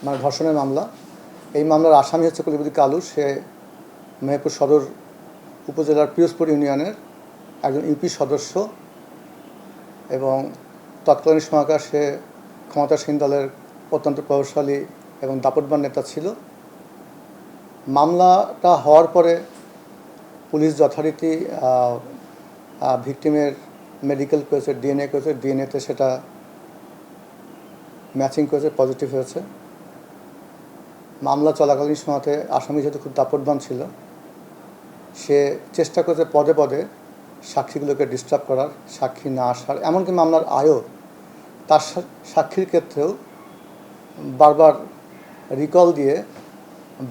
মানে ধর্ষণের মামলা। এই মামলার আসামি হচ্ছে কলিবুদ্দিন কালু। সে মেহেরপুর সদর উপজেলার পিরোজপুর ইউনিয়নের একজন ইউপি সদস্য এবং তৎকালীন সময়কার সে ক্ষমতাসীন দলের অত্যন্ত প্রভাবশালী এবং দাপটবান নেতা ছিল। মামলাটা হওয়ার পরে পুলিশ যথারীতি ভিকটিমের মেডিকেল করেছে, ডিএনএ করেছে। ডিএনএতে সেটা ম্যাচিং করেছে, পজিটিভ হয়েছে। মামলা চলাকালীন সময়তে আসামি যেহেতু খুব দাপটবান ছিল, সে চেষ্টা করেছে পদে পদে সাক্ষীগুলোকে ডিস্টার্ব করার, সাক্ষী না আসার, এমনকি মামলার আয়ও তার সাক্ষীর ক্ষেত্রেও বারবার রিকল দিয়ে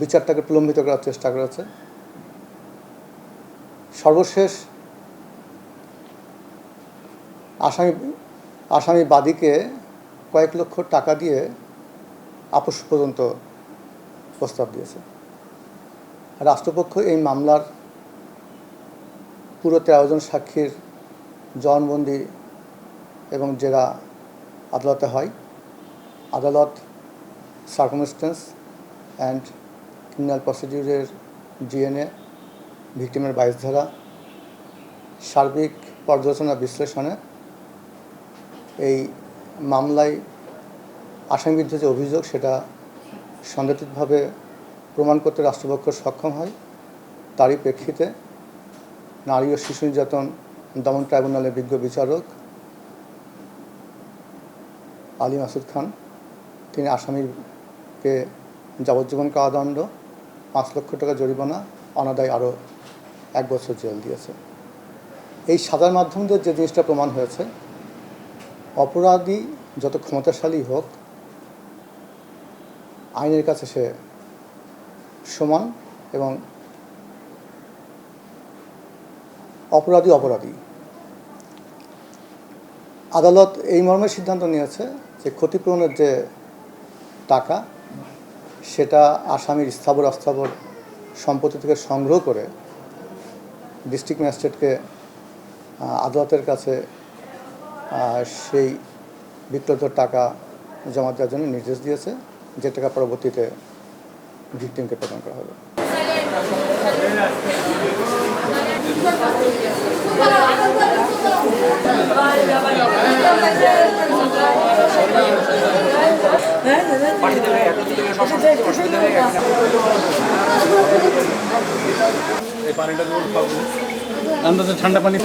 বিচারটাকে প্রলম্বিত করার চেষ্টা করেছে। সর্বশেষ আসামি বাদীকে কয়েক লক্ষ টাকা দিয়ে আপোষ পর্যন্ত প্রস্তাব দিয়েছে। রাষ্ট্রপক্ষ এই মামলার পুরো 13 জন সাক্ষীর জবানবন্দি এবং জেরা আদালতে হয়। আদালত সার্কামস্টেন্স অ্যান্ড ক্রিমিনাল প্রসিডিউরের ডিএনএ, ভিকটিমের 22 ধারা, সার্বিক পর্যালোচনা বিশ্লেষণে এই মামলায় আসামির বিরুদ্ধে যে অভিযোগ সেটা সন্দেহাতীতভাবে প্রমাণ করতে রাষ্ট্রপক্ষ সক্ষম হয়। তারই প্রেক্ষিতে নারী ও শিশু নির্যাতন দমন ট্রাইব্যুনালের বিজ্ঞ বিচারক আলী মাসুদ খান তিনি আসামিকে যাবজ্জীবন কারাদণ্ড, 5 লক্ষ টাকা জরিমানা, অনাদায় আরও 1 বছর জেল দিয়েছে। এই সাজার মাধ্যম দিয়ে যে জিনিসটা প্রমাণ হয়েছে, অপরাধী যত ক্ষমতাশালী হোক, আইনের কাছে সে সমান এবং অপরাধী অপরাধী। আদালত এই মর্মে সিদ্ধান্ত নিয়েছে যে ক্ষতিপূরণের যে টাকা সেটা আসামির স্থাবর অস্থাবর সম্পত্তি থেকে সংগ্রহ করে ডিস্ট্রিক্ট ম্যাজিস্ট্রেটকে আদালতের কাছে সেই বিক্রত টাকা জমা দেওয়ার জন্য নির্দেশ দিয়েছে, যে টাকা পরবর্তীতে ভিকটিমকে প্রদান করা হবে। আন্দাজে ঠান্ডা পানি